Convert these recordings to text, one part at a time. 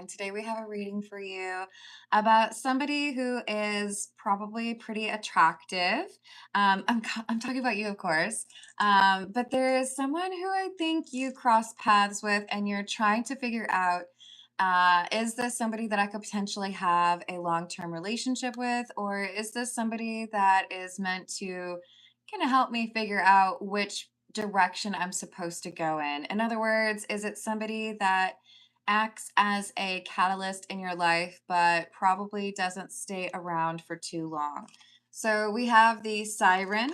and today we have a reading for you about somebody who is probably pretty attractive. I'm talking about you, of course, but there is someone who I think you cross paths with, and you're trying to figure out is this somebody that I could potentially have a long term relationship with, or is this somebody that is meant to kind of help me figure out which direction I'm supposed to go in? In other words, is it somebody that acts as a catalyst in your life, but probably doesn't stay around for too long? So we have the siren.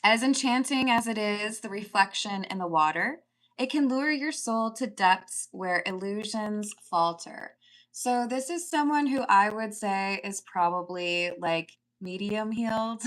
As enchanting as it is, the reflection in the water, it can lure your soul to depths where illusions falter. So, this is someone who I would say is probably like medium healed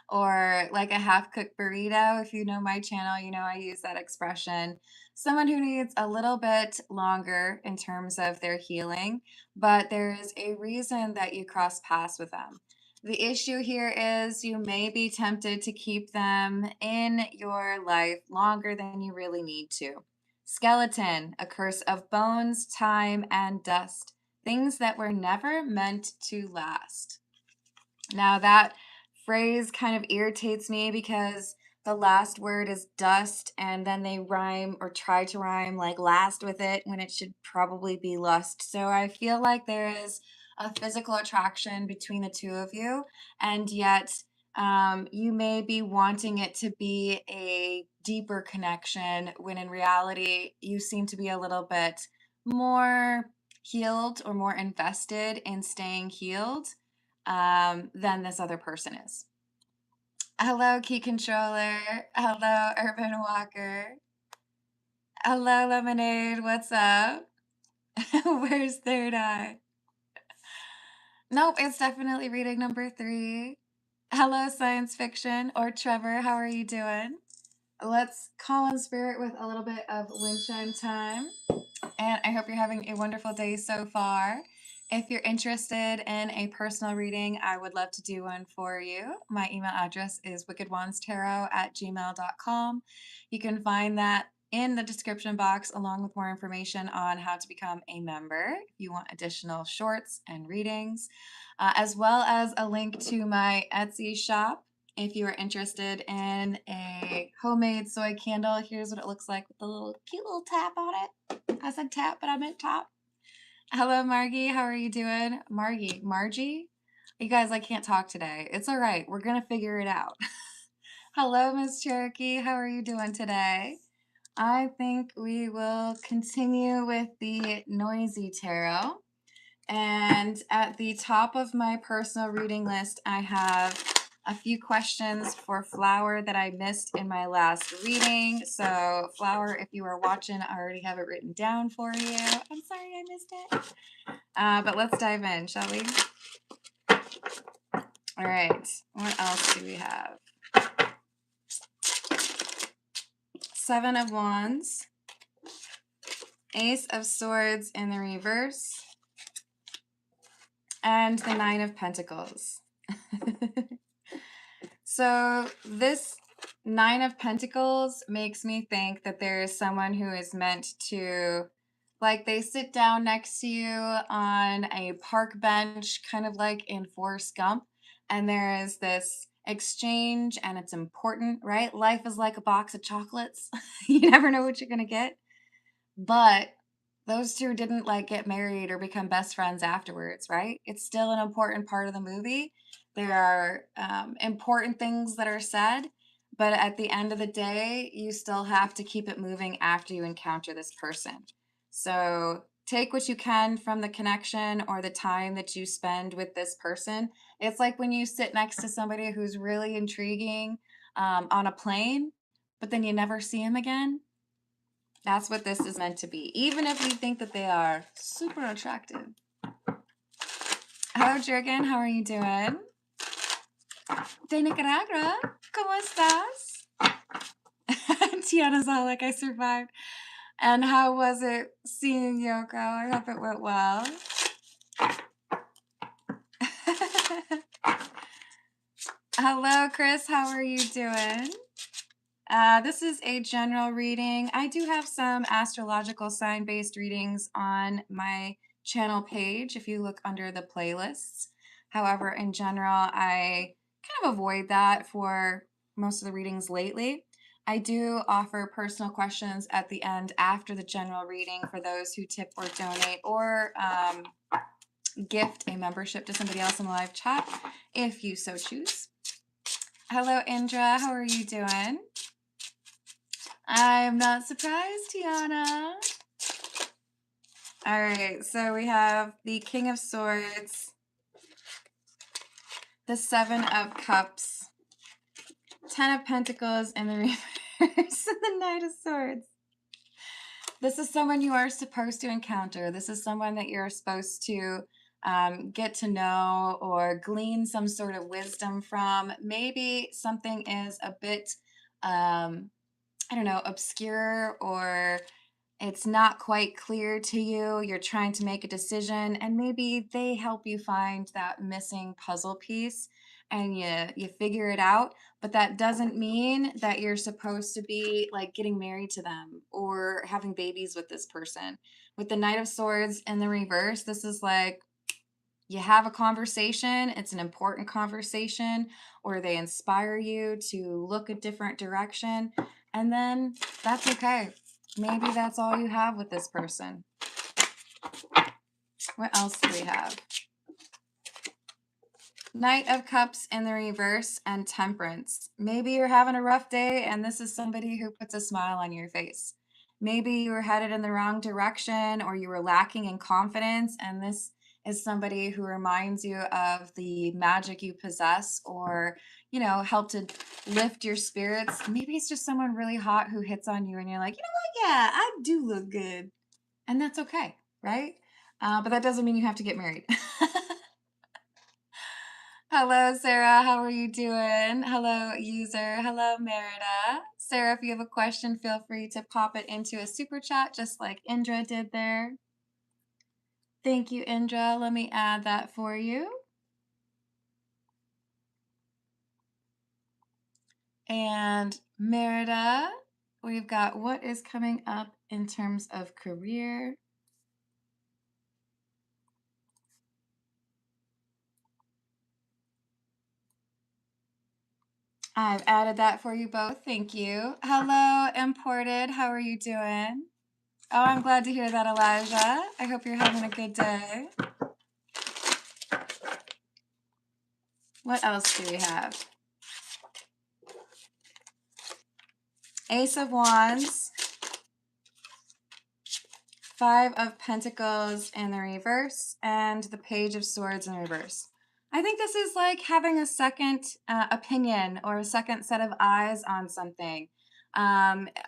or like a half cooked burrito. If you know my channel, you know I use that expression. Someone who needs a little bit longer in terms of their healing, but there is a reason that you cross paths with them. The issue here is you may be tempted to keep them in your life longer than you really need to. Skeleton, a curse of bones, time, and dust, things that were never meant to last. Now, that phrase kind of irritates me because the last word is dust, and then they rhyme or try to rhyme like last with it when it should probably be lust. So I feel like there is a physical attraction between the two of you, and yet you may be wanting it to be a deeper connection when in reality you seem to be a little bit more healed or more invested in staying healed than this other person is. Hello, Key Controller. Hello, Urban Walker. Hello, Lemonade. What's up? Where's Third Eye? Nope, it's definitely reading number 3. Hello, Science Fiction. Or Trevor, how are you doing? Let's call in spirit with a little bit of wind chime time. And I hope you're having a wonderful day so far. If you're interested in a personal reading, I would love to do one for you. My email address is wickedwandstarot@gmail.com. You can find that in the description box along with more information on how to become a member if you want additional shorts and readings, as well as a link to my Etsy shop. If you are interested in a homemade soy candle, here's what it looks like with a little cute little tap on it. I said tap, but I meant top. Hello, Margie. How are you doing? Margie? You guys, I can't talk today. It's all right. We're going to figure it out. Hello, Miss Cherokee. How are you doing today? I think we will continue with the noisy tarot. And at the top of my personal reading list, I have a few questions for Flower that I missed in my last reading. So, Flower, if you are watching, I already have it written down for you. I'm sorry I missed it. But let's dive in, shall we? All right. What else do we have? 7 of Wands, Ace of Swords in the reverse, and the 9 of Pentacles. So this 9 of Pentacles makes me think that there is someone who is meant to, like, they sit down next to you on a park bench, kind of like in Forrest Gump, and there is this exchange, and it's important, right? Life is like a box of chocolates. You never know what you're going to get. But those two didn't like get married or become best friends afterwards, right? It's still an important part of the movie. There are important things that are said, but at the end of the day, you still have to keep it moving after you encounter this person. So take what you can from the connection or the time that you spend with this person. It's like when you sit next to somebody who's really intriguing on a plane, but then you never see him again. That's what this is meant to be, even if you think that they are super attractive. Hello, Jurgen. How are you doing? De Nicaragua. ¿Cómo estás? Tiana's all like, I survived. And how was it seeing Yoko? I hope it went well. Hello, Chris. How are you doing? This is a general reading. I do have some astrological sign-based readings on my channel page if you look under the playlists. However, in general, I kind of avoid that for most of the readings lately. I do offer personal questions at the end after the general reading for those who tip or donate or gift a membership to somebody else in the live chat if you so choose. Hello, Indra. How are you doing? I'm not surprised, Tiana. All right, so we have the King of Swords, the Seven of Cups, Ten of Pentacles, and the Reverse, and the Knight of Swords. This is someone you are supposed to encounter. This is someone that you're supposed to get to know or glean some sort of wisdom from. Maybe something is a bit, I don't know, obscure, or it's not quite clear to you. You're trying to make a decision, and maybe they help you find that missing puzzle piece and you figure it out. But that doesn't mean that you're supposed to be like getting married to them or having babies with this person. With the Knight of Swords in the reverse, this is like you have a conversation, it's an important conversation, or they inspire you to look a different direction, and then that's okay. Maybe that's all you have with this person. What else do we have? Knight of Cups in the reverse and Temperance. Maybe you're having a rough day and this is somebody who puts a smile on your face. Maybe you were headed in the wrong direction or you were lacking in confidence, and this is somebody who reminds you of the magic you possess, or, you know, help to lift your spirits. Maybe it's just someone really hot who hits on you and you're like, you know what? Yeah, I do look good. And that's okay, right? But that doesn't mean you have to get married. Hello, Sarah. How are you doing? Hello, user. Hello, Merida. Sarah, if you have a question, feel free to pop it into a super chat, just like Indra did there. Thank you, Indra. Let me add that for you. And Merida, we've got what is coming up in terms of career. I've added that for you both. Thank you. Hello, Imported. How are you doing? Oh, I'm glad to hear that, Elijah. I hope you're having a good day. What else do we have? Ace of Wands, Five of Pentacles in the reverse, and the Page of Swords in reverse. I think this is like having a second opinion or a second set of eyes on something.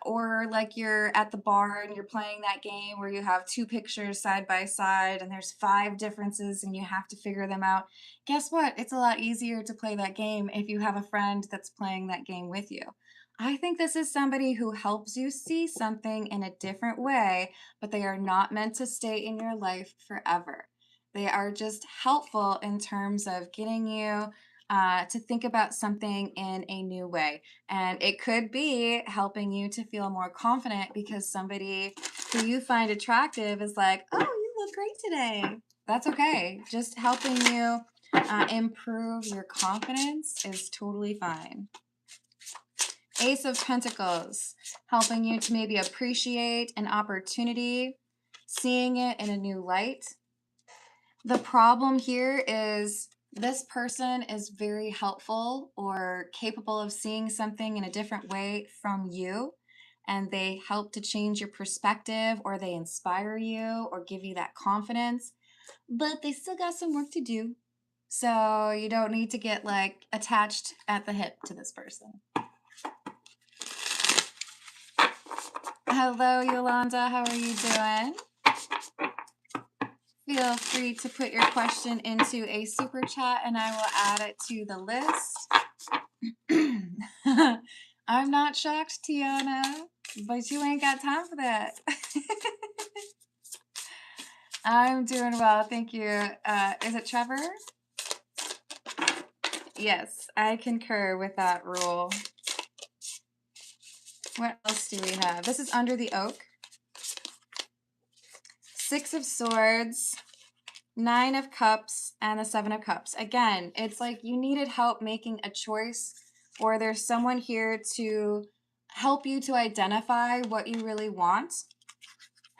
Or like you're at the bar and you're playing that game where you have two pictures side by side and there's five differences and you have to figure them out. Guess what? It's a lot easier to play that game if you have a friend that's playing that game with you. I think this is somebody who helps you see something in a different way, but they are not meant to stay in your life forever. They are just helpful in terms of getting you to think about something in a new way. And it could be helping you to feel more confident because somebody who you find attractive is like, oh, you look great today. That's okay. Just helping you improve your confidence is totally fine. Ace of Pentacles, helping you to maybe appreciate an opportunity, seeing it in a new light. The problem here is this person is very helpful or capable of seeing something in a different way from you, and they help to change your perspective, or they inspire you or give you that confidence, but they still got some work to do. So you don't need to get like attached at the hip to this person. Hello, Yolanda. How are you doing? Feel free to put your question into a super chat and I will add it to the list. I'm not shocked, Tiana, but you ain't got time for that. I'm doing well, thank you. Is it Trevor? Yes, I concur with that rule. What else do we have? This is under the oak. Six of Swords, Nine of Cups, and the Seven of Cups. Again, it's like you needed help making a choice, or there's someone here to help you to identify what you really want.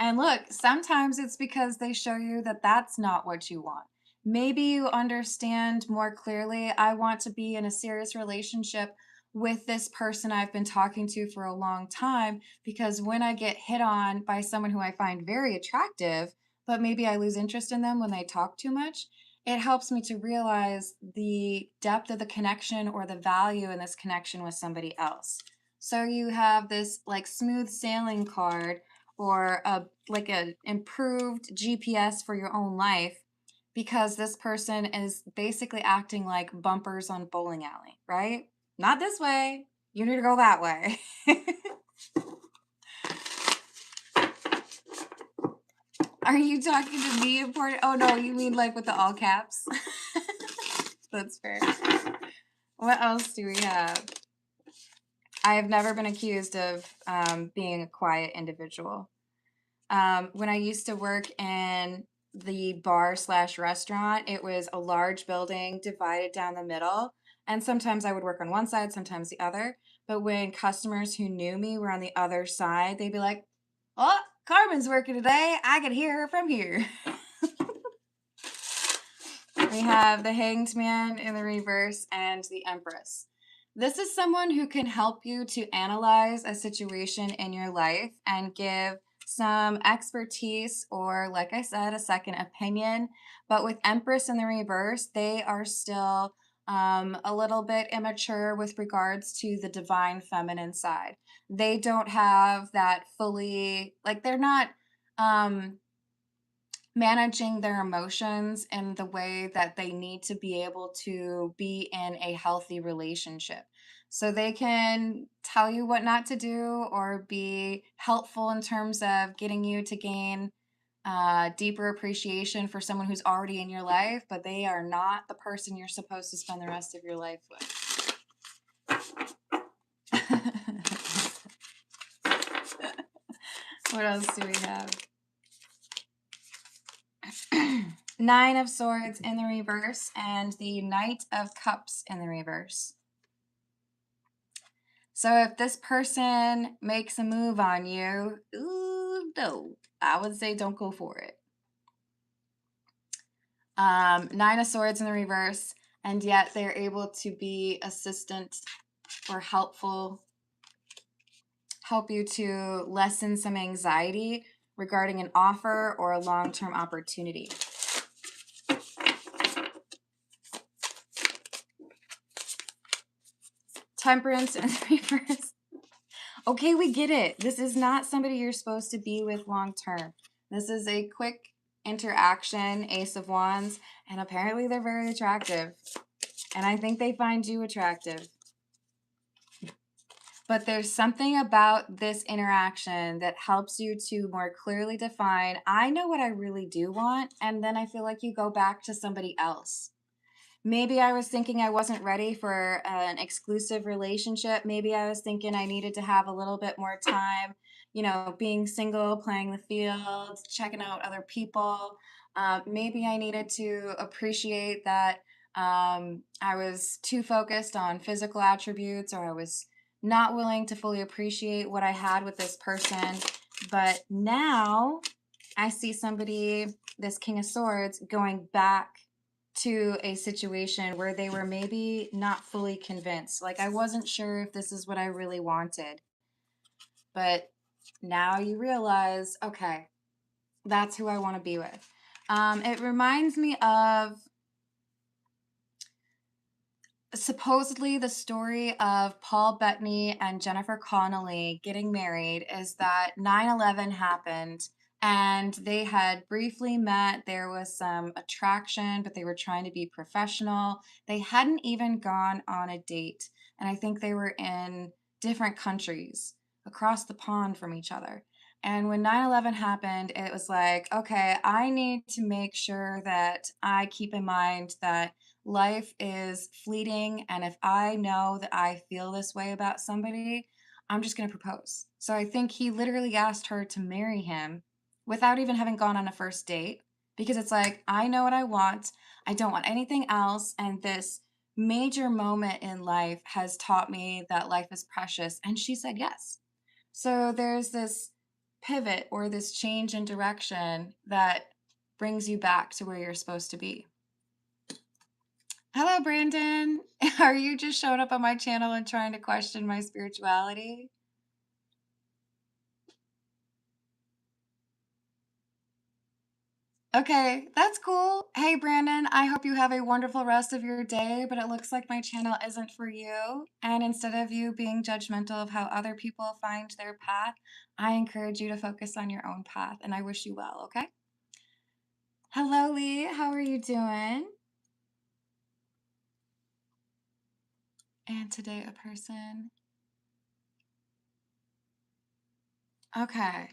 And look, sometimes it's because they show you that that's not what you want. Maybe you understand more clearly, I want to be in a serious relationship with this person I've been talking to for a long time, because when I get hit on by someone who I find very attractive, but maybe I lose interest in them when they talk too much, it helps me to realize the depth of the connection or the value in this connection with somebody else. So you have this like smooth sailing card, or a like an improved GPS for your own life, because this person is basically acting like bumpers on bowling alley, right? Not this way. You need to go that way. Are you talking to me important? Oh no, you mean like with the all caps? That's fair. What else do we have? I have never been accused of being a quiet individual. When I used to work in the bar slash restaurant, it was a large building divided down the middle. And sometimes I would work on one side, sometimes the other. But when customers who knew me were on the other side, they'd be like, "Oh, Carmen's working today. I could hear her from here." We have the Hanged Man in the reverse and the Empress. This is someone who can help you to analyze a situation in your life and give some expertise, or, like I said, a second opinion. But with Empress in the reverse, they are still a little bit immature with regards to the divine feminine side. They don't have that fully, like, they're not. Managing their emotions in the way that they need to be able to be in a healthy relationship. So they can tell you what not to do or be helpful in terms of getting you to gain deeper appreciation for someone who's already in your life, but they are not the person you're supposed to spend the rest of your life with. What else do we have? Nine of Swords in the reverse and the Knight of Cups in the reverse. So if this person makes a move on you, ooh, no, I would say don't go for it. Nine of Swords in the reverse, and yet they're able to be assistant or helpful, help you to lessen some anxiety regarding an offer or a long-term opportunity. Temperance in the reverse. Okay, we get it. This is not somebody you're supposed to be with long term. This is a quick interaction, Ace of Wands, and apparently they're very attractive. And I think they find you attractive. But there's something about this interaction that helps you to more clearly define, I know what I really do want, and then I feel like you go back to somebody else. Maybe I was thinking I wasn't ready for an exclusive relationship. Maybe I was thinking I needed to have a little bit more time, being single, playing the field, checking out other people. Maybe I needed to appreciate that I was too focused on physical attributes, or I was not willing to fully appreciate what I had with this person. But now I see somebody, this King of Swords, going back to a situation where they were maybe not fully convinced. Like, I wasn't sure if this is what I really wanted. But now you realize, okay, that's who I want to be with. It reminds me of supposedly the story of Paul Bettany and Jennifer Connelly getting married. Is that 9/11 happened and they had briefly met. There was some attraction, but they were trying to be professional. They hadn't even gone on a date, and I think they were in different countries across the pond from each other. And when 9/11 happened, it was like, okay, I need to make sure that I keep in mind that life is fleeting. And if I know that I feel this way about somebody, I'm just going to propose. So I think he literally asked her to marry him without even having gone on a first date because it's like, I know what I want. I don't want anything else. And this major moment in life has taught me that life is precious. And she said yes. So there's this pivot or this change in direction that brings you back to where you're supposed to be. Hello, Brandon. Are you just showing up on my channel and trying to question my spirituality? Okay, that's cool. Hey, Brandon, I hope you have a wonderful rest of your day, but it looks like my channel isn't for you. And instead of you being judgmental of how other people find their path, I encourage you to focus on your own path, and I wish you well, okay? Hello, Lee. How are you doing? And today, a person. Okay.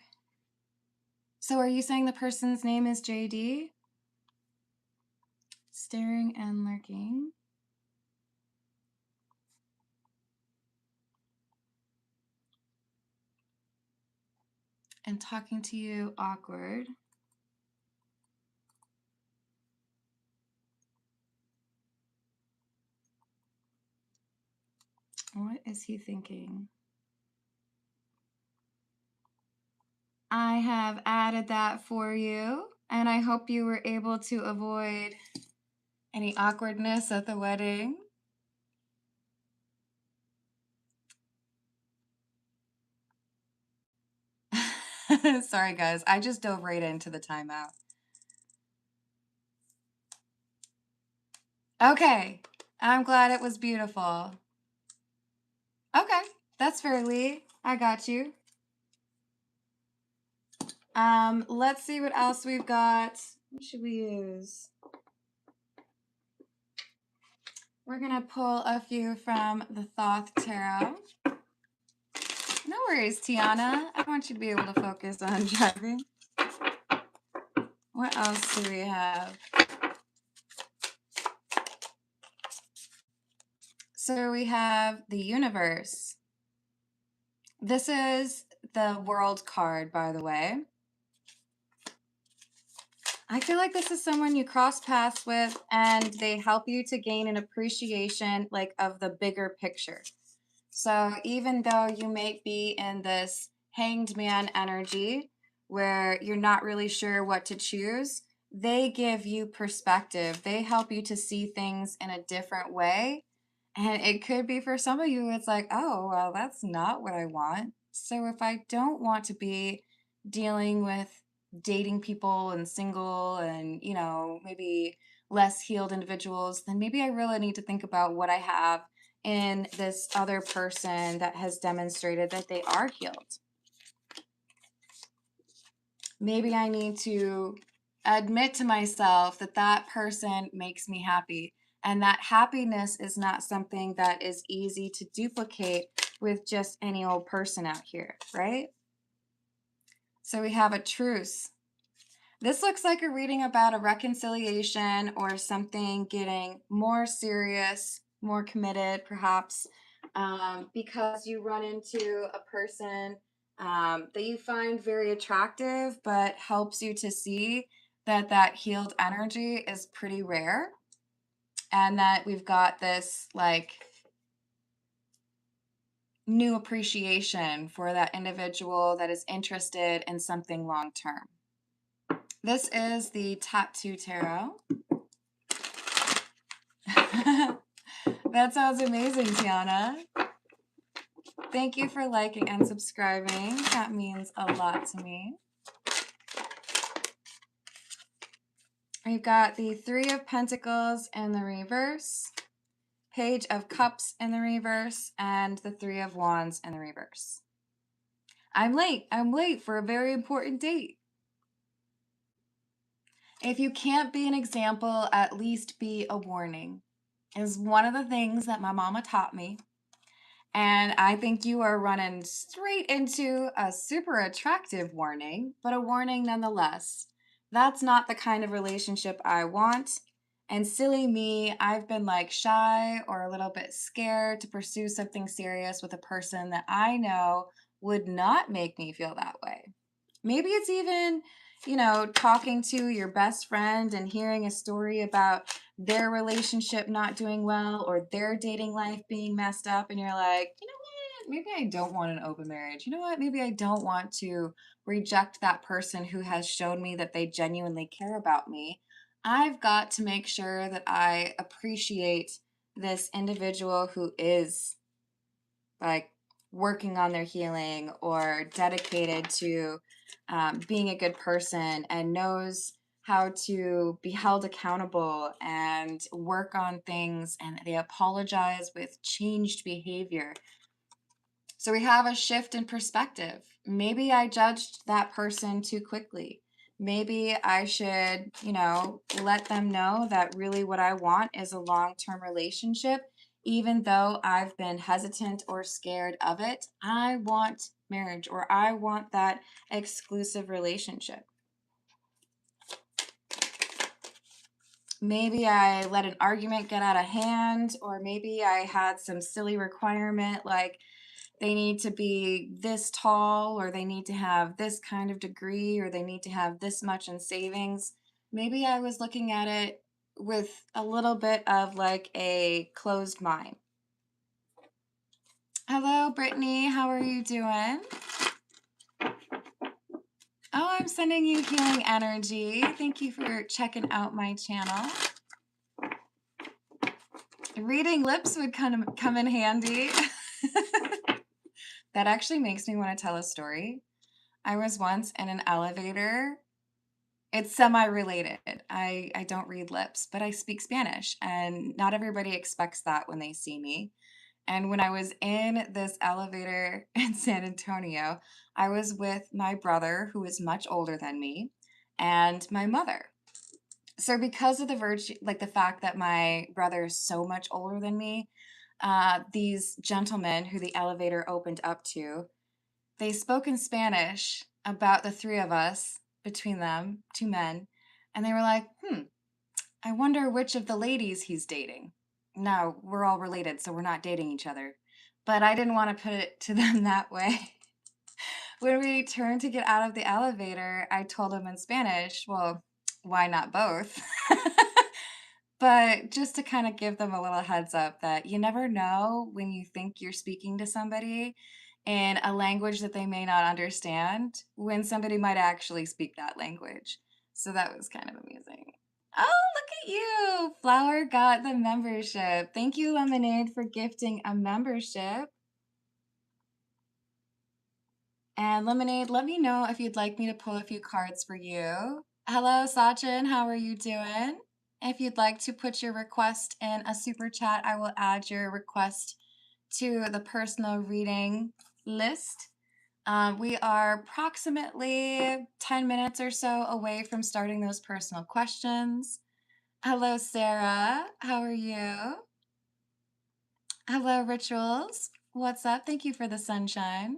So are you saying the person's name is JD? Staring and lurking. And talking to you awkward. What is he thinking? I have added that for you, and I hope you were able to avoid any awkwardness at the wedding. Sorry, guys. I just dove right into the timeout. Okay. I'm glad it was beautiful. Okay. That's fair, Lee. I got you. Let's see what else we've got. What should we use? We're gonna pull a few from the Thoth Tarot. No worries, Tiana. I want you to be able to focus on driving. What else do we have? So we have the universe. This is the world card, by the way. I feel like this is someone you cross paths with and they help you to gain an appreciation like of the bigger picture. So even though you may be in this hanged man energy where you're not really sure what to choose, they give you perspective. They help you to see things in a different way. And it could be for some of you, it's like, oh, well, that's not what I want. So if I don't want to be dealing with dating people and single and, maybe less healed individuals, then maybe I really need to think about what I have in this other person that has demonstrated that they are healed. Maybe I need to admit to myself that that person makes me happy. And that happiness is not something that is easy to duplicate with just any old person out here, right? So we have a truce. This looks like a reading about a reconciliation or something getting more serious, more committed, perhaps, because you run into a person that you find very attractive, but helps you to see that that healed energy is pretty rare, and that we've got this like new appreciation for that individual that is interested in something long term. This is the Tattoo Tarot. That sounds amazing, Tiana. Thank you for liking and subscribing. That means a lot to me. We've got the Three of Pentacles in the reverse, Page of Cups in the reverse, and the Three of Wands in the reverse. I'm late. I'm late for a very important date. If you can't be an example, at least be a warning, is one of the things that my mama taught me. And I think you are running straight into a super attractive warning, but a warning nonetheless. That's not the kind of relationship I want. And silly me, I've been like shy or a little bit scared to pursue something serious with a person that I know would not make me feel that way. Maybe it's even, talking to your best friend and hearing a story about their relationship not doing well or their dating life being messed up. And you're like, you know what? Maybe I don't want an open marriage. You know what? Maybe I don't want to reject that person who has shown me that they genuinely care about me. I've got to make sure that I appreciate this individual who is like working on their healing or dedicated to being a good person and knows how to be held accountable and work on things, and they apologize with changed behavior. So we have a shift in perspective. Maybe I judged that person too quickly. Maybe I should, let them know that really what I want is a long term relationship. Even though I've been hesitant or scared of it, I want marriage or I want that exclusive relationship. Maybe I let an argument get out of hand, or maybe I had some silly requirement like they need to be this tall, or they need to have this kind of degree, or they need to have this much in savings. Maybe I was looking at it with a little bit of like a closed mind. Hello, Brittany. How are you doing? Oh, I'm sending you healing energy. Thank you for checking out my channel. Reading lips would come in handy. That actually makes me want to tell a story. I was once in an elevator. It's semi-related. I don't read lips, but I speak Spanish, and not everybody expects that when they see me. And when I was in this elevator in San Antonio, I was with my brother, who is much older than me, and my mother. So because of the virtue, like the fact that my brother is so much older than me, these gentlemen who the elevator opened up to, they spoke in Spanish about the three of us, between them, two men, and they were like, I wonder which of the ladies he's dating. No, we're all related, so we're not dating each other. But I didn't want to put it to them that way. When we turned to get out of the elevator, I told him in Spanish, well, why not both? But just to kind of give them a little heads up that you never know when you think you're speaking to somebody in a language that they may not understand, when somebody might actually speak that language. So that was kind of amusing. Oh, look at you. Flower got the membership. Thank you, Lemonade, for gifting a membership. And Lemonade, let me know if you'd like me to pull a few cards for you. Hello, Sachin. How are you doing? If you'd like to put your request in a super chat, I will add your request to the personal reading list. We are approximately 10 minutes or so away from starting those personal questions. Hello, Sarah. How are you? Hello, Rituals. What's up? Thank you for the sunshine.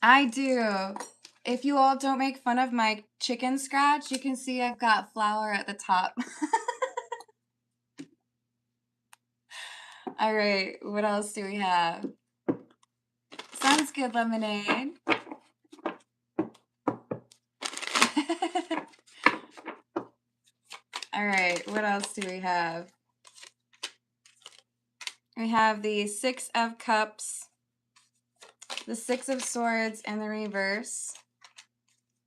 I do. If you all don't make fun of my chicken scratch, you can see I've got flour at the top. All right, what else do we have? Sounds good, Lemonade. All right, what else do we have? We have the Six of Cups, the Six of Swords in the reverse,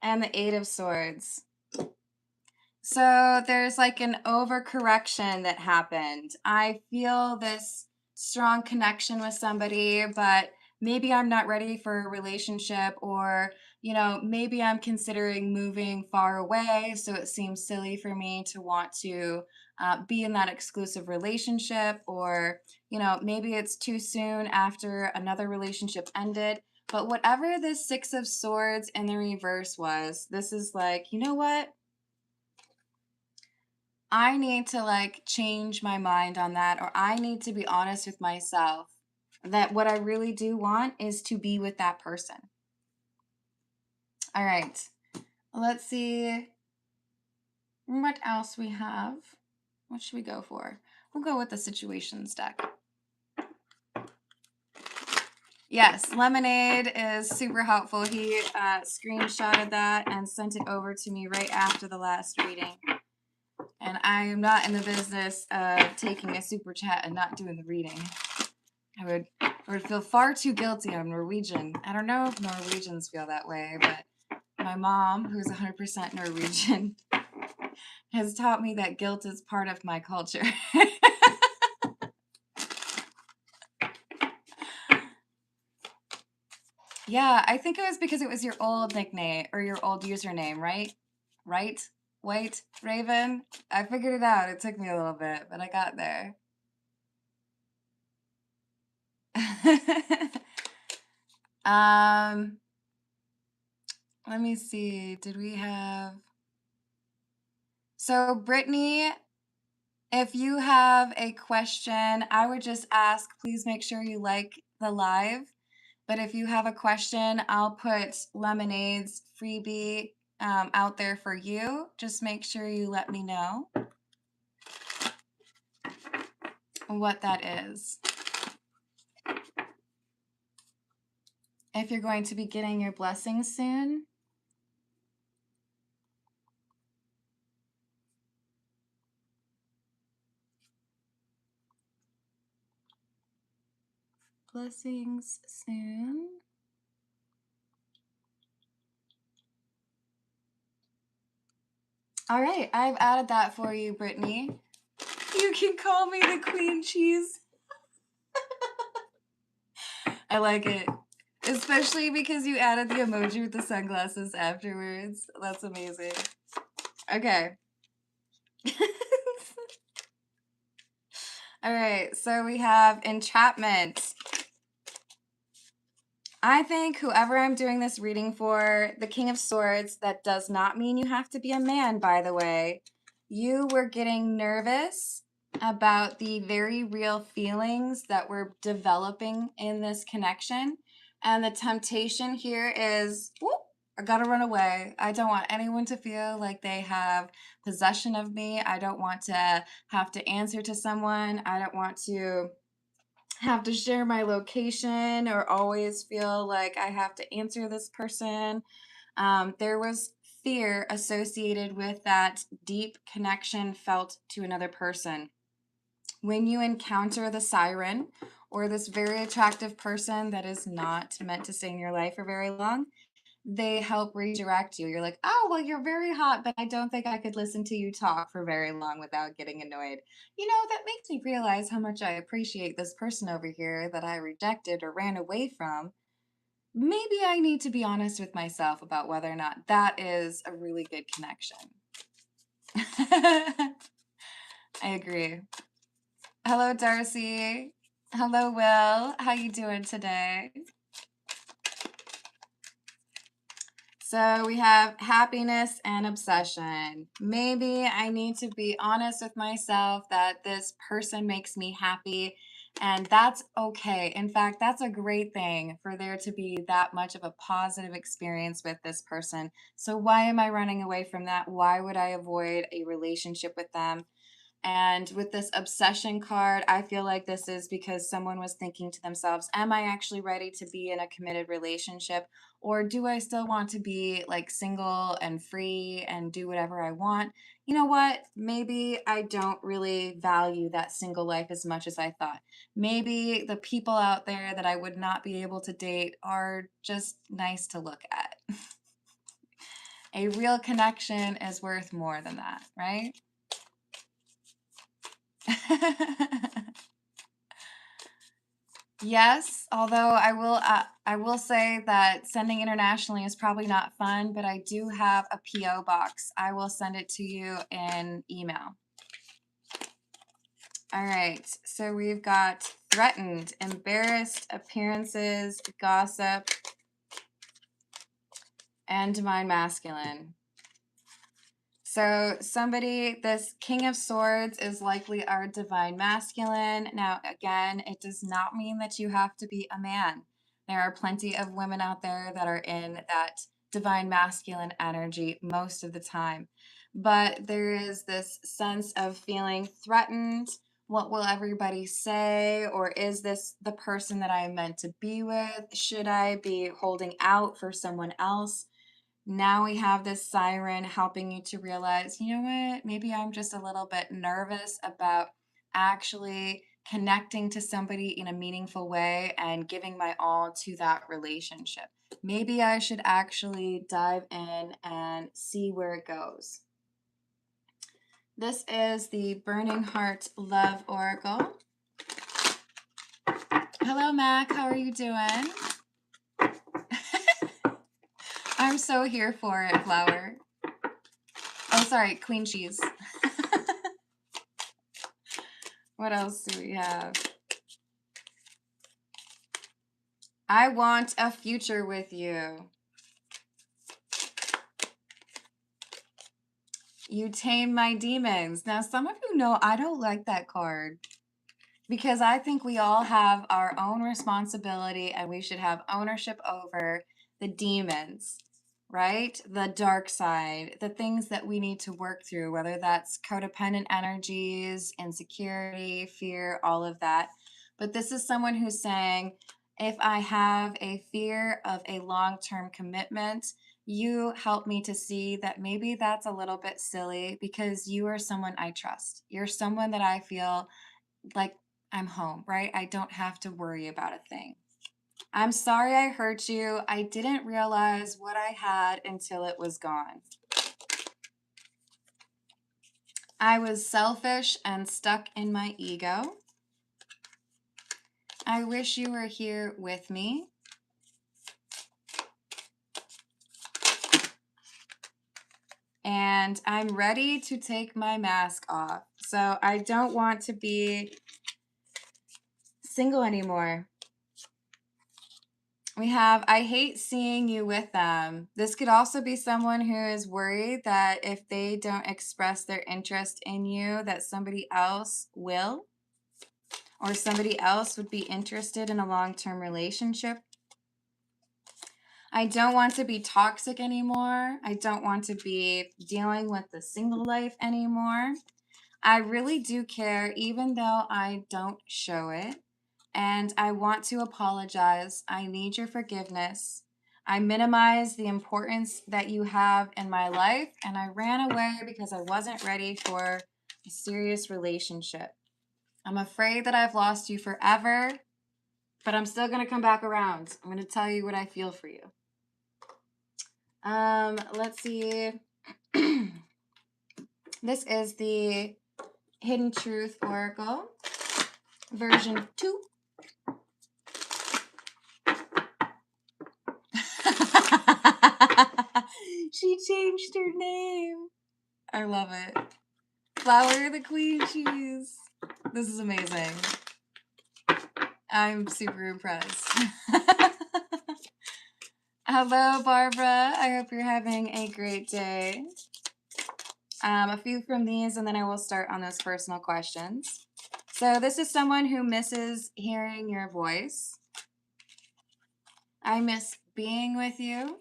and the Eight of Swords. So there's like an overcorrection that happened. I feel this strong connection with somebody, but maybe I'm not ready for a relationship, or, maybe I'm considering moving far away. So it seems silly for me to want to be in that exclusive relationship, or, maybe it's too soon after another relationship ended. But whatever this Six of Swords in the reverse was, this is like, you know what? I need to like change my mind on that, or I need to be honest with myself That what I really do want is to be with that person. All right. Let's see what else we have. What should we go for? We'll go with the situations deck. Yes, Lemonade is super helpful. He screenshotted that and sent it over to me right after the last reading. And I am not in the business of taking a super chat and not doing the reading. I would feel far too guilty. I'm Norwegian. I don't know if Norwegians feel that way, but my mom, who's 100% Norwegian, has taught me that guilt is part of my culture. Yeah, I think it was because it was your old nickname or your old username, right? Right? White Raven? I figured it out. It took me a little bit, but I got there. Let me see. Did we have... So, Brittany, if you have a question, I would just ask, please make sure you like the live. But if you have a question, I'll put Lemonade's freebie out there for you. Just make sure you let me know what that is. If you're going to be getting your blessings soon. Blessings soon. All right, I've added that for you, Brittany. You can call me the Queen Cheese. I like it. Especially because you added the emoji with the sunglasses afterwards. That's amazing. Okay. All right, so we have entrapment. I think whoever I'm doing this reading for, the King of Swords, that does not mean you have to be a man, by the way. You were getting nervous about the very real feelings that we're developing in this connection. And the temptation here is, whoop, I gotta run away. I don't want anyone to feel like they have possession of me. I don't want to have to answer to someone. I don't want to have to share my location or always feel like I have to answer this person. There was fear associated with that deep connection felt to another person. When you encounter the siren or this very attractive person that is not meant to stay in your life for very long, they help redirect you. You're like, oh, well, you're very hot, but I don't think I could listen to you talk for very long without getting annoyed. You know, that makes me realize how much I appreciate this person over here that I rejected or ran away from. Maybe I need to be honest with myself about whether or not that is a really good connection. I agree. Hello, Darcy. Hello, Will. How you doing today? So we have happiness and obsession. Maybe I need to be honest with myself that this person makes me happy, and that's okay. In fact, that's a great thing for there to be that much of a positive experience with this person. So why am I running away from that? Why would I avoid a relationship with them? And with this obsession card, I feel like this is because someone was thinking to themselves, am I actually ready to be in a committed relationship? Or do I still want to be like single and free and do whatever I want? You know what? Maybe I don't really value that single life as much as I thought. Maybe the people out there that I would not be able to date are just nice to look at. A real connection is worth more than that, right? Yes, although I will say that sending internationally is probably not fun, but I do have a PO box. I will send it to you in email. All right, so we've got threatened, embarrassed, appearances, gossip, and divine masculine. So somebody, this King of Swords is likely our divine masculine. Now, again, it does not mean that you have to be a man. There are plenty of women out there that are in that divine masculine energy most of the time. But there is this sense of feeling threatened. What will everybody say? Or is this the person that I am meant to be with? Should I be holding out for someone else? Now we have this siren helping you to realize, you know what, maybe I'm just a little bit nervous about actually connecting to somebody in a meaningful way and giving my all to that relationship. Maybe I should actually dive in and see where it goes. This is the Burning Heart Love Oracle. Hello, Mac. How are you doing? I'm so here for it, Flower. Oh, sorry, Queen Cheese. What else do we have? I want a future with you. You tame my demons. Now, some of you know I don't like that card because I think we all have our own responsibility and we should have ownership over the demons, right? The dark side, the things that we need to work through, whether that's codependent energies, insecurity, fear, all of that. But this is someone who's saying, if I have a fear of a long-term commitment, you help me to see that maybe that's a little bit silly because you are someone I trust. You're someone that I feel like I'm home, right? I don't have to worry about a thing. I'm sorry I hurt you. I didn't realize what I had until it was gone. I was selfish and stuck in my ego. I wish you were here with me. And I'm ready to take my mask off. So I don't want to be single anymore. We have, I hate seeing you with them. This could also be someone who is worried that if they don't express their interest in you, that somebody else will, or somebody else would be interested in a long-term relationship. I don't want to be toxic anymore. I don't want to be dealing with the single life anymore. I really do care, even though I don't show it. And I want to apologize. I need your forgiveness. I minimize the importance that you have in my life, and I ran away because I wasn't ready for a serious relationship. I'm afraid that I've lost you forever, but I'm still going to come back around. I'm going to tell you what I feel for you. Let's see. This is the Hidden Truth Oracle, version 2. She changed her name. I love it. Flower the Queen Cheese. This is amazing. I'm super impressed. Hello, Barbara. I hope you're having a great day. A few from these, and then I will start on those personal questions. So this is someone who misses hearing your voice. I miss being with you.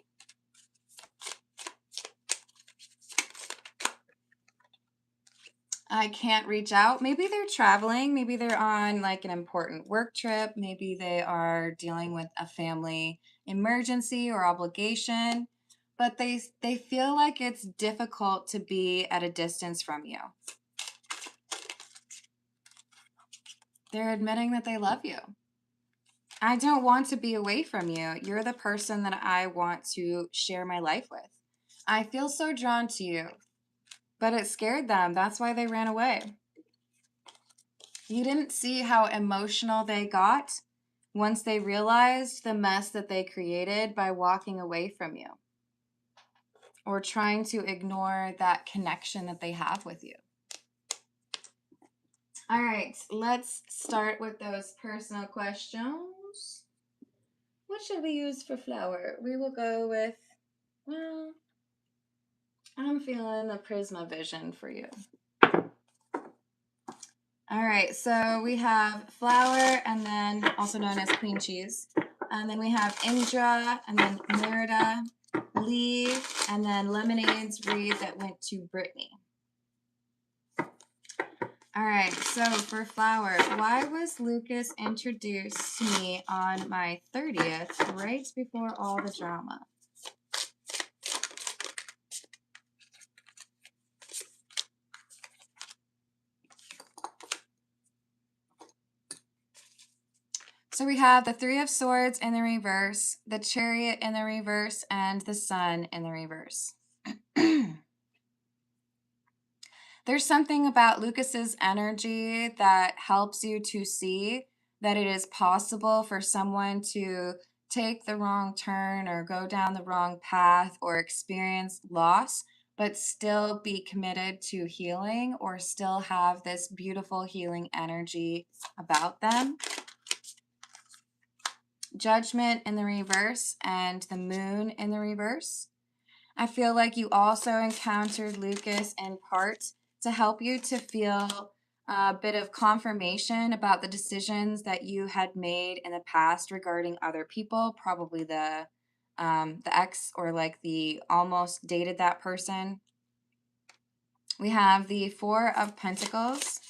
I can't reach out. Maybe they're traveling. Maybe they're on like an important work trip. Maybe they are dealing with a family emergency or obligation, but they feel like it's difficult to be at a distance from you. They're admitting that they love you. I don't want to be away from you. You're the person that I want to share my life with. I feel so drawn to you, but it scared them. That's why they ran away. You didn't see how emotional they got once they realized the mess that they created by walking away from you or trying to ignore that connection that they have with you. All right, let's start with those personal questions. What should we use for flower? We will go with, well, I'm feeling the Prisma vision for you. All right, so we have flower, and then also known as queen cheese. And then we have Indra, and then Merida, Lee, and then Lemonade's read that went to Brittany. All right, so for flower, why was Lucas introduced to me on my 30th, right before all the drama? So we have the Three of Swords in the reverse, the Chariot in the reverse, and the Sun in the reverse. There's something about Lucas's energy that helps you to see that it is possible for someone to take the wrong turn or go down the wrong path or experience loss, but still be committed to healing or still have this beautiful healing energy about them. Judgment in the reverse and the Moon in the reverse. I feel like you also encountered Lucas in part to help you to feel a bit of confirmation about the decisions that you had made in the past regarding other people, probably the ex or like the almost dated that person. We have the Four of Pentacles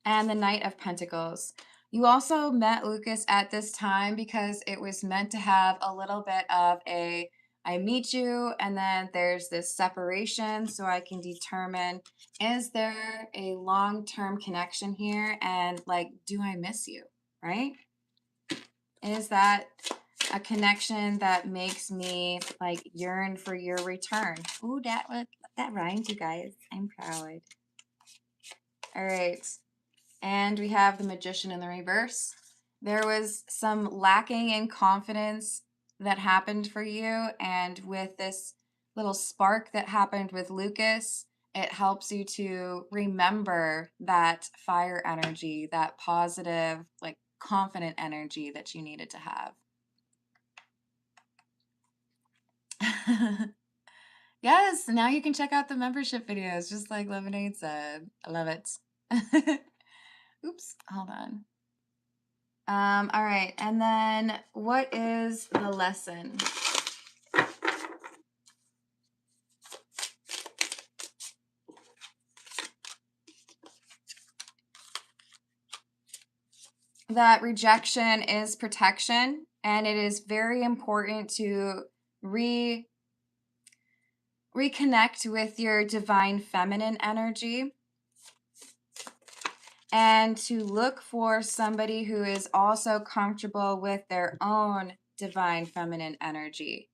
and the Knight of Pentacles. You also met Lucas at this time because it was meant to have a little bit of a I meet you and then there's this separation so I can determine, is there a long-term connection here, and like, do I miss you, right? Is that a connection that makes me like yearn for your return? Ooh, that rhymed, you guys. I'm proud. All right. And we have the Magician in the reverse. There was some lacking in confidence that happened for you. And with this little spark that happened with Lucas, it helps you to remember that fire energy, that positive, like confident energy that you needed to have. Yes, now you can check out the membership videos, just like Lemonade said. I love it. Oops, hold on. All right, and then what is the lesson? That rejection is protection, and it is very important to reconnect with your divine feminine energy and to look for somebody who is also comfortable with their own divine feminine energy.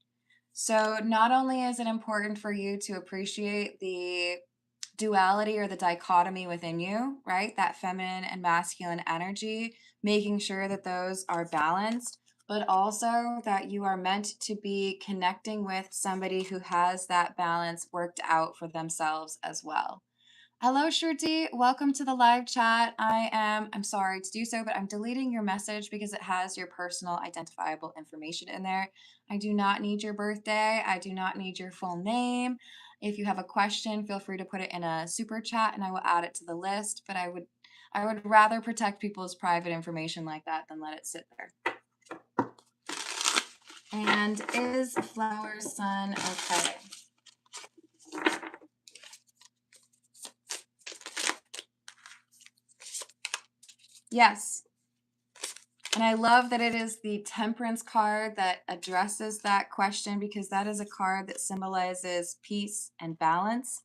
So not only is it important for you to appreciate the duality or the dichotomy within you, right? That feminine and masculine energy, making sure that those are balanced, but also that you are meant to be connecting with somebody who has that balance worked out for themselves as well. Hello, Shruti. Welcome to the live chat. I'm sorry to do so, but I'm deleting your message because it has your personal identifiable information in there. I do not need your birthday. I do not need your full name. If you have a question, feel free to put it in a super chat and I will add it to the list. But I would rather protect people's private information like that than let it sit there. And is Flower Sun okay? Yes. And I love that it is the Temperance card that addresses that question, because that is a card that symbolizes peace and balance.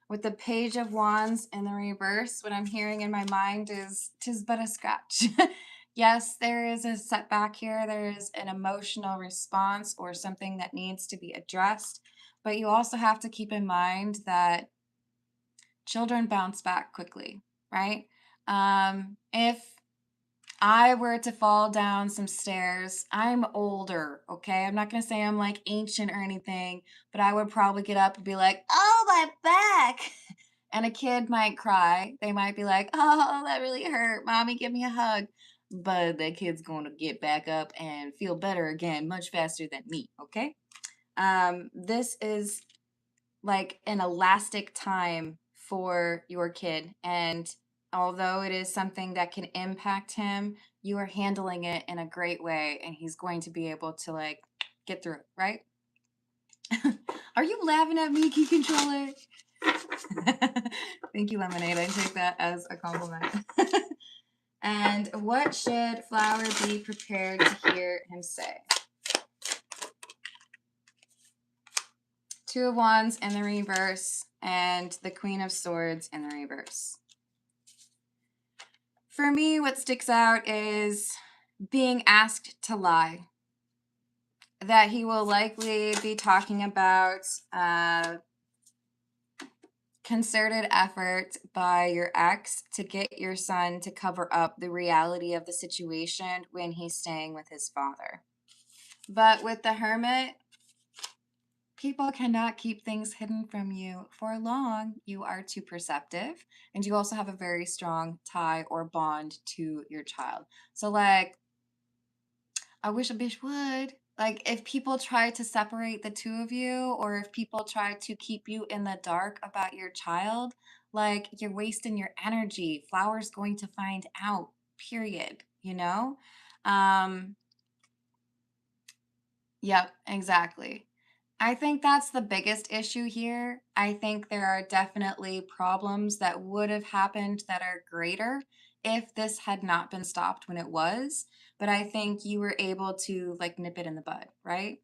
With the Page of Wands in the reverse, what I'm hearing in my mind is, "'Tis but a scratch." Yes, there is a setback here. There is an emotional response or something that needs to be addressed. But you also have to keep in mind that children bounce back quickly, right? If I were to fall down some stairs, I'm older, okay? I'm not going to say I'm like ancient or anything, but I would probably get up and be like, "Oh, my back." And a kid might cry. They might be like, "Oh, that really hurt. Mommy, give me a hug." But that kid's going to get back up and feel better again much faster than me, okay? This is like an elastic time for your kid. And although it is something that can impact him, you are handling it in a great way and he's going to be able to like get through it, right? Are you laughing at me, key controller? Thank you, Lemonade. I take that as a compliment. And what should Flower be prepared to hear him say? Two of Wands in the reverse and the Queen of Swords in the reverse. For me, what sticks out is being asked to lie. That he will likely be talking about concerted effort by your ex to get your son to cover up the reality of the situation when he's staying with his father. But with the Hermit, people cannot keep things hidden from you for long. You are too perceptive, and you also have a very strong tie or bond to your child. So, like, I wish a bitch would. Like, if people try to separate the two of you, or if people try to keep you in the dark about your child, like, you're wasting your energy. Flower's going to find out, period, you know? Um, yep, exactly. I think that's the biggest issue here. I think there are definitely problems that would have happened that are greater if this had not been stopped when it was. But I think you were able to like nip it in the bud, right?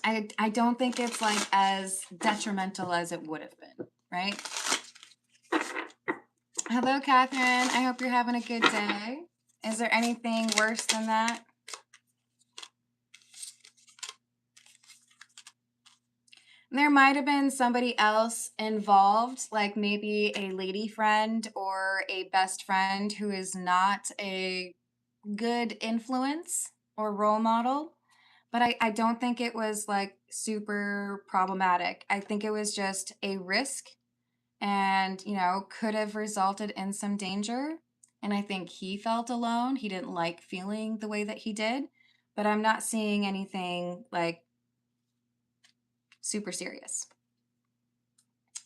I don't think it's like as detrimental as it would have been, right? Hello, Catherine. I hope you're having a good day. Is there anything worse than that? There might have been somebody else involved, like maybe a lady friend or a best friend who is not a good influence or role model. But I don't think it was like super problematic. I think it was just a risk and, you know, could have resulted in some danger. And I think he felt alone. He didn't like feeling the way that he did. But I'm not seeing anything like super serious.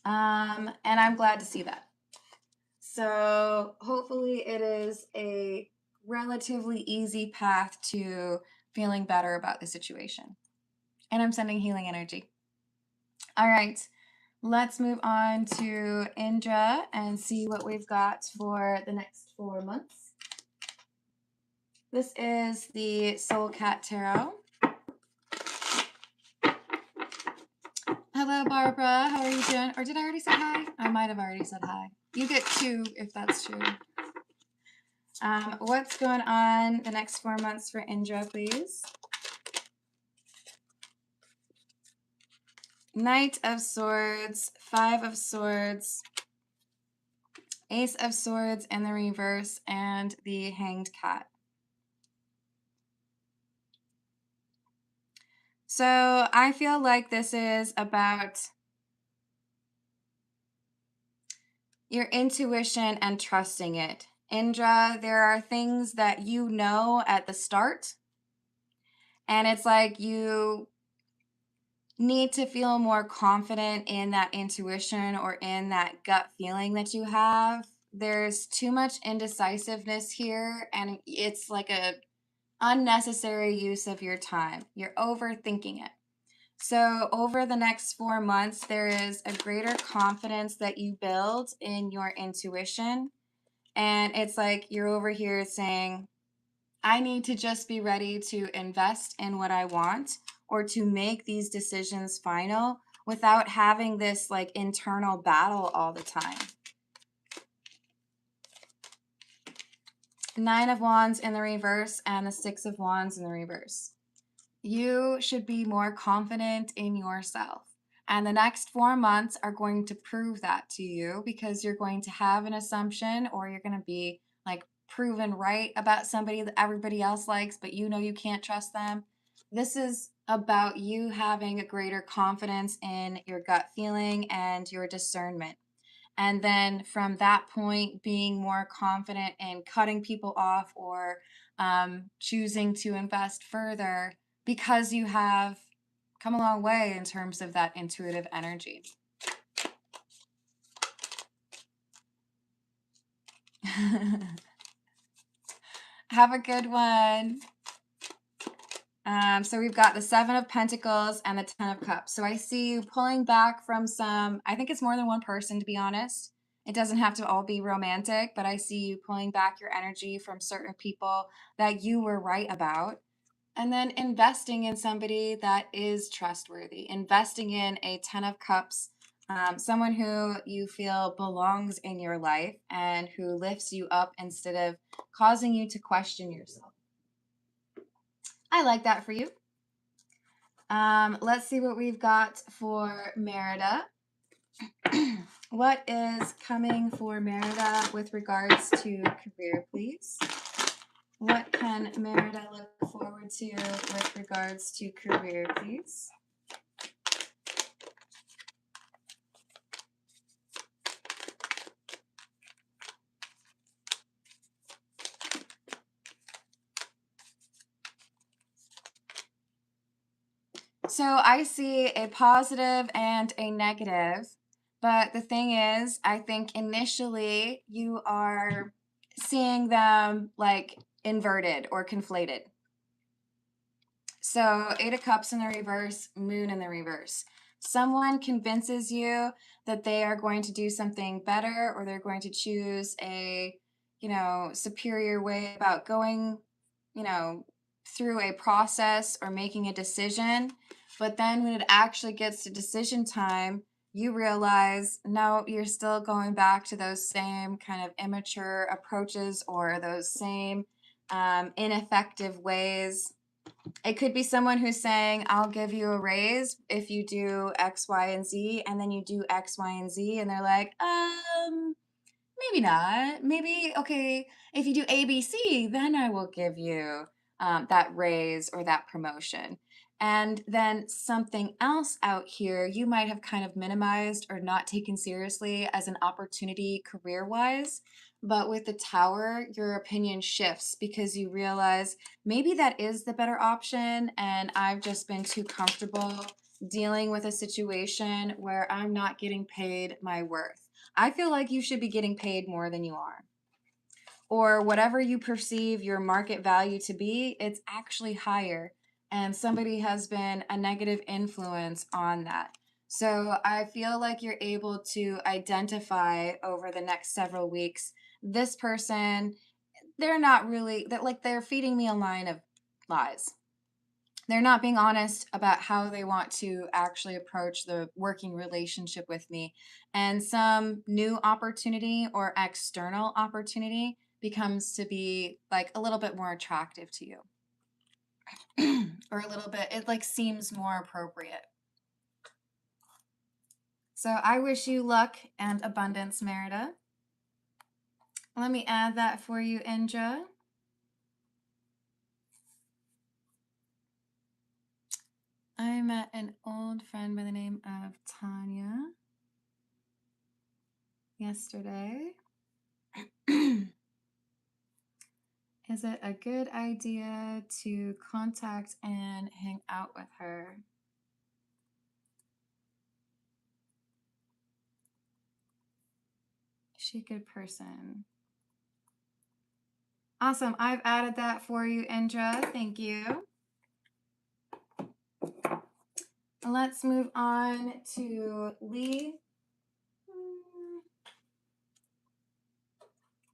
And I'm glad to see that. So hopefully it is a relatively easy path to feeling better about the situation. And I'm sending healing energy. All right, let's move on to Indra and see what we've got for the next 4 months. This is the Soul Cat Tarot. Hello, Barbara. How are you doing? Or did I already say hi? I might have already said hi. You get 2 if that's true. What's going on the next 4 months for Indra, please? Knight of Swords, 5 of Swords, Ace of Swords in the reverse, and the Hanged Cat. So I feel like this is about your intuition and trusting it. Indra, there are things that you know at the start, and it's like you need to feel more confident in that intuition or in that gut feeling that you have. There's too much indecisiveness here, and it's like a unnecessary use of your time. You're overthinking it. So over the next 4 months, there is a greater confidence that you build in your intuition. And it's like you're over here saying, I need to just be ready to invest in what I want or to make these decisions final without having this like internal battle all the time. 9 of Wands in the reverse and the 6 of Wands in the reverse. You should be more confident in yourself. And the next 4 months are going to prove that to you because you're going to have an assumption or you're going to be like proven right about somebody that everybody else likes, but you know you can't trust them. This is about you having a greater confidence in your gut feeling and your discernment. And then from that point, being more confident in cutting people off or choosing to invest further because you have come a long way in terms of that intuitive energy. Have a good one. So we've got the Seven of Pentacles and the Ten of Cups. So I see you pulling back from some, I think it's more than one person, to be honest. It doesn't have to all be romantic, but I see you pulling back your energy from certain people that you were right about. And then investing in somebody that is trustworthy, investing in a Ten of Cups, someone who you feel belongs in your life and who lifts you up instead of causing you to question yourself. I like that for you. Let's see what we've got for Merida. What is coming for Merida with regards to career, please? What can Merida look forward to with regards to career, please? So I see a positive and a negative, but the thing is, I think initially you are seeing them like inverted or conflated. So 8 of Cups in the reverse, Moon in the reverse. Someone convinces you that they are going to do something better, or they're going to choose a, superior way about going, through a process or making a decision. But then when it actually gets to decision time, you realize, no, you're still going back to those same kind of immature approaches or those same ineffective ways. It could be someone who's saying, I'll give you a raise if you do X, Y, and Z, and then you do X, Y, and Z, and they're like, maybe not. Maybe, okay, if you do A, B, C, then I will give you that raise or that promotion. And then something else out here you might have kind of minimized or not taken seriously as an opportunity career-wise. But with the Tower, your opinion shifts because you realize maybe that is the better option, and I've just been too comfortable dealing with a situation where I'm not getting paid my worth. I feel like you should be getting paid more than you are. Or whatever you perceive your market value to be, it's actually higher. And somebody has been a negative influence on that. So I feel like you're able to identify over the next several weeks, this person, they're not really, they're feeding me a line of lies. They're not being honest about how they want to actually approach the working relationship with me. And some new opportunity or external opportunity becomes to be like a little bit more attractive to you. Or a little bit, it like seems more appropriate. So I wish you luck and abundance, Merida. Let me add that for you, Indra. I met an old friend by the name of Tanya yesterday. Is it a good idea to contact and hang out with her? Is she a good person? Awesome. I've added that for you, Indra. Thank you. Let's move on to Lee.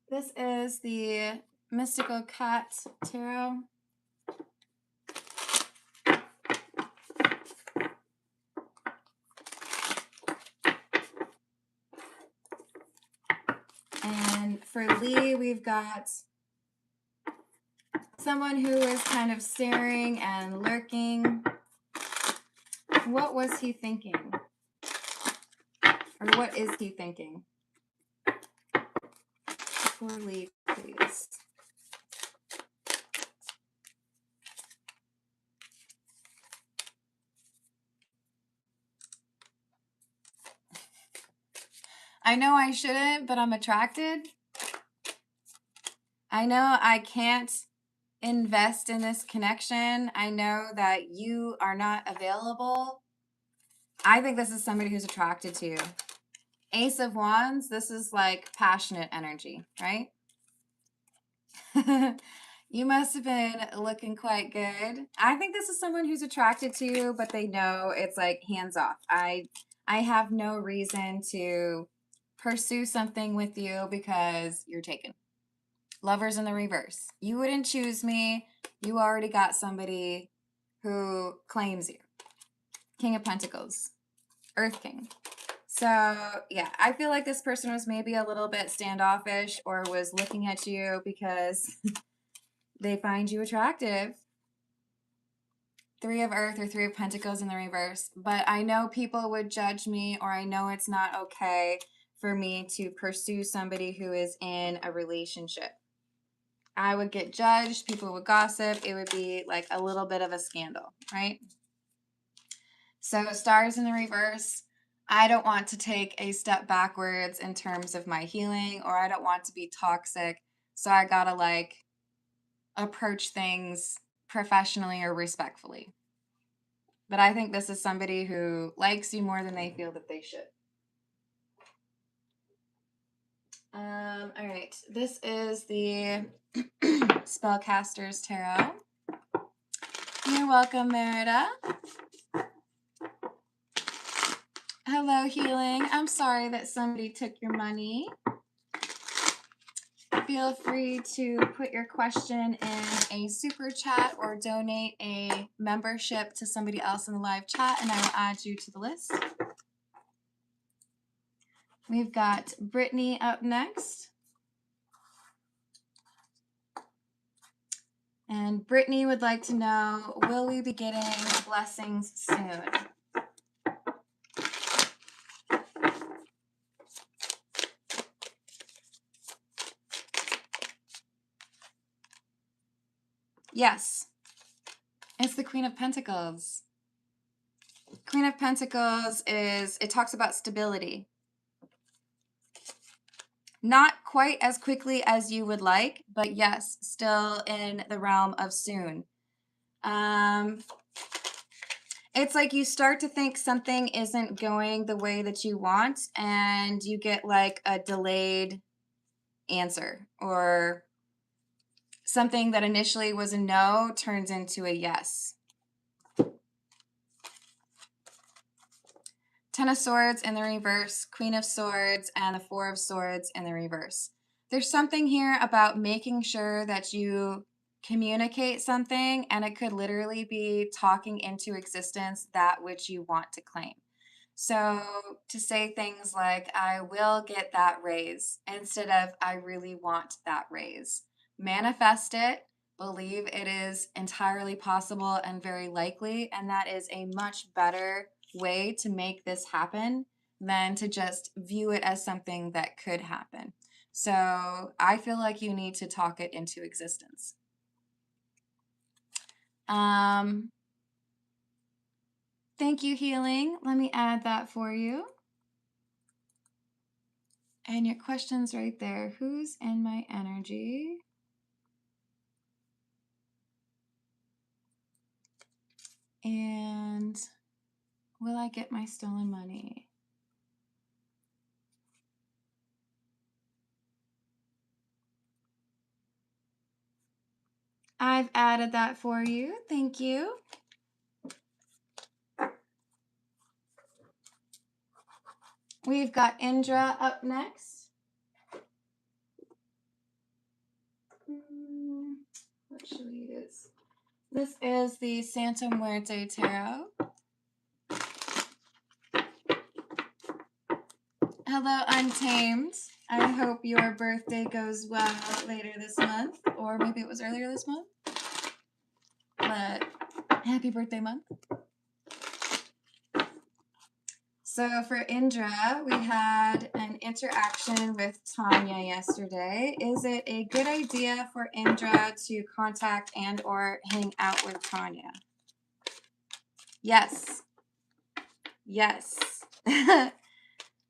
This is the Mystical Cat Tarot. And for Lee, we've got someone who is kind of staring and lurking. What was he thinking? Or what is he thinking? For Lee, please. I know I shouldn't, but I'm attracted. I know I can't invest in this connection. I know that you are not available. I think this is somebody who's attracted to you. Ace of Wands, this is like passionate energy, right? You must have been looking quite good. I think this is someone who's attracted to you, but they know it's like hands off. I have no reason to pursue something with you because you're taken. Lovers in the reverse. You wouldn't choose me. You already got somebody who claims you. King of Pentacles. Earth King. So, yeah, I feel like this person was maybe a little bit standoffish or was looking at you because they find you attractive. Three of Earth or Three of Pentacles in the reverse. But I know people would judge me, or I know it's not okay for me to pursue somebody who is in a relationship. I would get judged. People would gossip. It would be like a little bit of a scandal, right? So stars in the reverse. I don't want to take a step backwards in terms of my healing, or I don't want to be toxic. So I gotta like approach things professionally or respectfully. But I think this is somebody who likes you more than they feel that they should. All right. This is the Spellcasters Tarot. You're welcome, Merida. Hello, Healing. I'm sorry that somebody took your money. Feel free to put your question in a super chat or donate a membership to somebody else in the live chat, and I will add you to the list. We've got Brittany up next. And Brittany would like to know, will we be getting blessings soon? Yes. It's the Queen of Pentacles. Queen of Pentacles it talks about stability. Not quite as quickly as you would like, but yes, still in the realm of soon. It's like you start to think something isn't going the way that you want, and you get like a delayed answer, or something that initially was a no turns into a yes. Ten of Swords in the reverse, Queen of Swords, and the Four of Swords in the reverse. There's something here about making sure that you communicate something, and it could literally be talking into existence that which you want to claim. So to say things like, I will get that raise, instead of I really want that raise. Manifest it, believe it is entirely possible and very likely, and that is a much better way to make this happen than to just view it as something that could happen. So I feel like you need to talk it into existence. Thank you, Healing. Let me add that for you. And your question's right there. Who's in my energy? And will I get my stolen money? I've added that for you. Thank you. We've got Indra up next. What should we use? This is the Santa Muerte Tarot. Hello, Untamed. I hope your birthday goes well later this month, or maybe it was earlier this month. But happy birthday month. So for Indra, we had an interaction with Tanya yesterday. Is it a good idea for Indra to contact and or hang out with Tanya? Yes. Yes.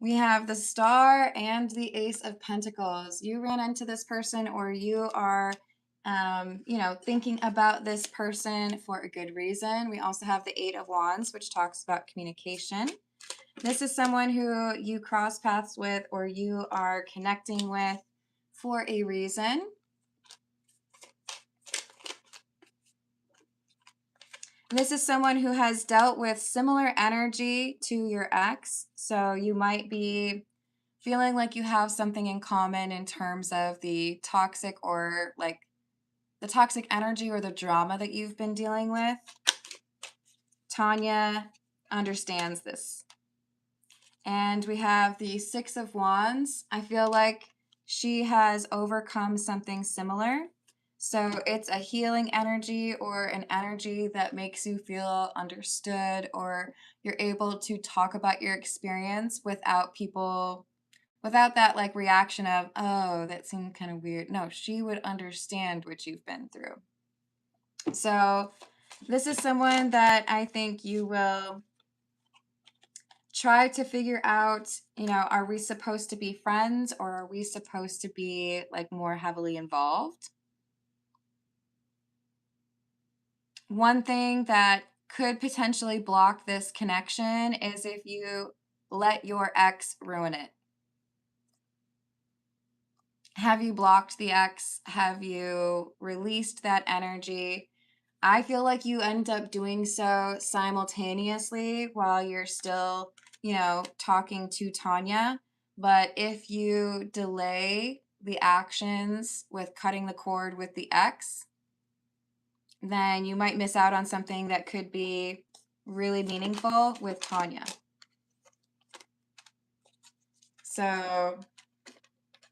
We have the Star and the Ace of Pentacles. You ran into this person, or you are you know, thinking about this person for a good reason. We also have the Eight of Wands, which talks about communication. This is someone who you cross paths with or you are connecting with for a reason. This is someone who has dealt with similar energy to your ex. So you might be feeling like you have something in common in terms of the toxic or like the toxic energy or the drama that you've been dealing with. Tanya understands this. And we have the Six of Wands. I feel like she has overcome something similar. So it's a healing energy or an energy that makes you feel understood, or you're able to talk about your experience without people, without that like reaction of, oh, that seemed kind of weird. No, she would understand what you've been through. So this is someone that I think you will try to figure out, you know, are we supposed to be friends or are we supposed to be like more heavily involved? One thing that could potentially block this connection is if you let your ex ruin it. Have you blocked the ex? Have you released that energy? I feel like you end up doing so simultaneously while you're still, you know, talking to Tanya. But if you delay the actions with cutting the cord with the ex, then you might miss out on something that could be really meaningful with Tanya. So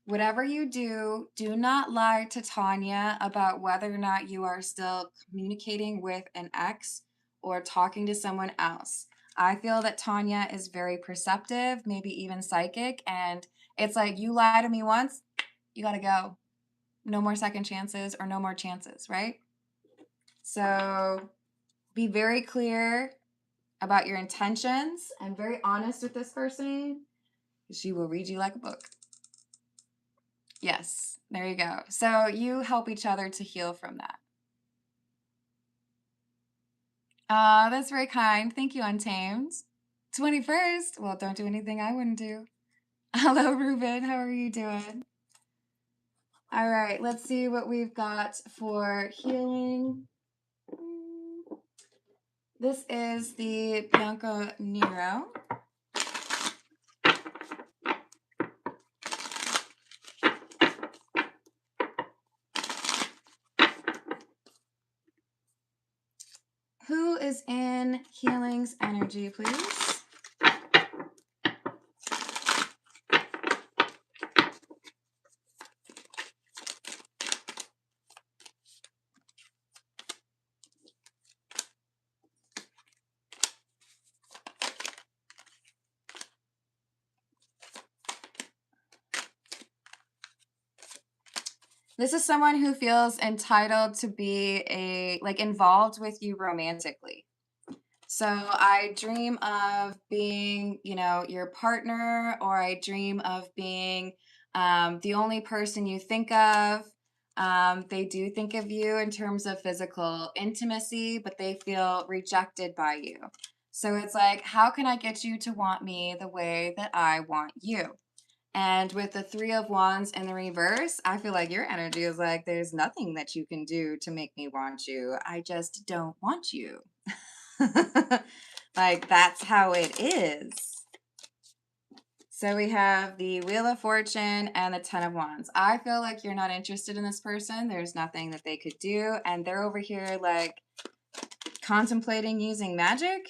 whatever you do, do not lie to Tanya about whether or not you are still communicating with an ex or talking to someone else. I feel that Tanya is very perceptive, maybe even psychic, and it's like you lie to me once, you got to go. No more second chances or no more chances, right? So be very clear about your intentions and very honest with this person. She will read you like a book. Yes, there you go. So you help each other to heal from that. That's very kind. Thank you, Untamed. 21st. Well, don't do anything I wouldn't do. Hello, Ruben. How are you doing? All right, let's see what we've got for healing. This is the Bianco Nero. Who is in healing's energy, please? This is someone who feels entitled to be involved with you romantically. So I dream of being, you know, your partner, or I dream of being the only person you think of. They do think of you in terms of physical intimacy, but they feel rejected by you. So it's like, how can I get you to want me the way that I want you? And with the Three of Wands in the reverse, I feel like your energy is like, there's nothing that you can do to make me want you. I just don't want you. Like, that's how it is. So we have the Wheel of Fortune and the Ten of Wands. I feel like you're not interested in this person. There's nothing that they could do. And they're over here, like, contemplating using magic.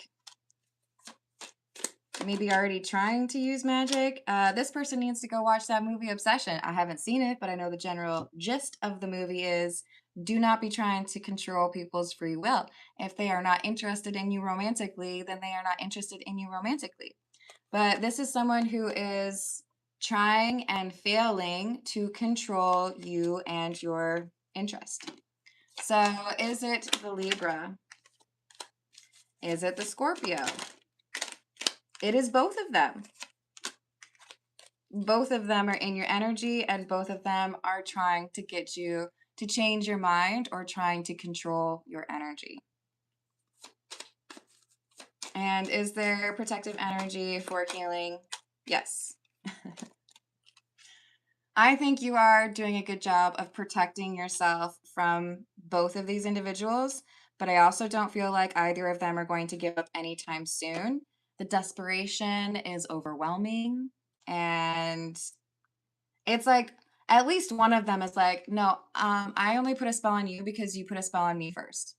Maybe already trying to use magic. This person needs to go watch that movie Obsession. I haven't seen it, but I know the general gist of the movie is do not be trying to control people's free will. If they are not interested in you romantically, then they are not interested in you romantically. But this is someone who is trying and failing to control you and your interest. So is it the Libra? Is it the Scorpio? It is both of them. Both of them are in your energy and both of them are trying to get you to change your mind or trying to control your energy? And is there protective energy for healing? Yes. I think you are doing a good job of protecting yourself from both of these individuals, but I also don't feel like either of them are going to give up anytime soon. The desperation is overwhelming, and it's like at least one of them is like, no, I only put a spell on you because you put a spell on me first.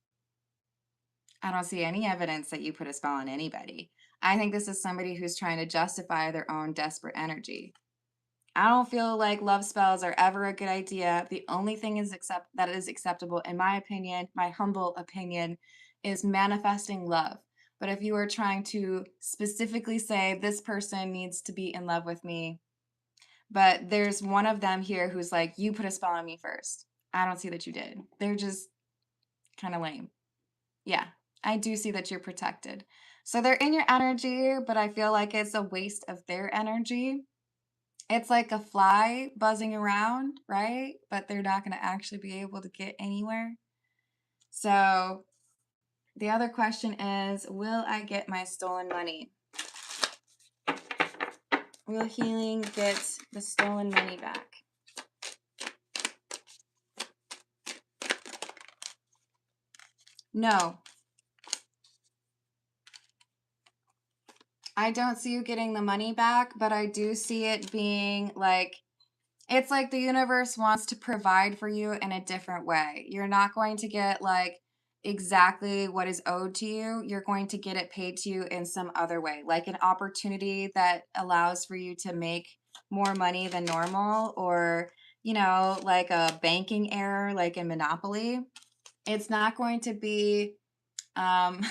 I don't see any evidence that you put a spell on anybody. I think this is somebody who's trying to justify their own desperate energy. I don't feel like love spells are ever a good idea. The only thing that is acceptable, in my opinion, my humble opinion, is manifesting love. But if you are trying to specifically say this person needs to be in love with me, but there's one of them here who's like, you put a spell on me first. I don't see that you did. They're just kind of lame. Yeah, I do see that you're protected. So they're in your energy, but I feel like it's a waste of their energy. It's like a fly buzzing around, right? But they're not going to actually be able to get anywhere. So the other question is, will I get my stolen money? Will healing get the stolen money back? No. I don't see you getting the money back, but I do see it being like, it's like the universe wants to provide for you in a different way. You're not going to get like exactly what is owed to you. You're going to get it paid to you in some other way, like an opportunity that allows for you to make more money than normal, or, like a banking error, like in Monopoly. It's not going to be, um,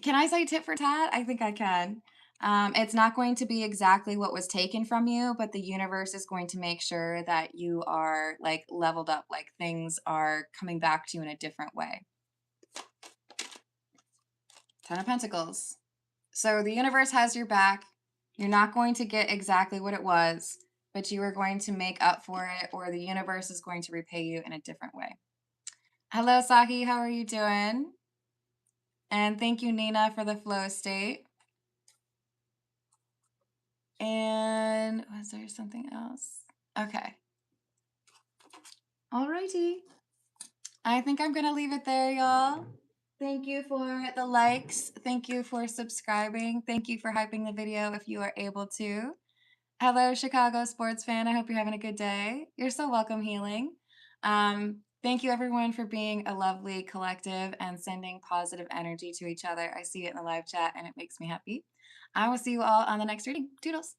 can I say tit for tat? I think I can. It's not going to be exactly what was taken from you, but the universe is going to make sure that you are like leveled up, like things are coming back to you in a different way. 10 of Pentacles. So the universe has your back. You're not going to get exactly what it was, but you are going to make up for it, or the universe is going to repay you in a different way. Hello, Sahi. How are you doing? And thank you, Nina, for the flow state. And was there something else? Okay. Alrighty. I think I'm going to leave it there, y'all. Thank you for the likes. Thank you for subscribing. Thank you for hyping the video if you are able to. Hello, Chicago sports fan. I hope you're having a good day. You're so welcome, Healing. Thank you, everyone, for being a lovely collective and sending positive energy to each other. I see it in the live chat, and it makes me happy. I will see you all on the next reading. Toodles.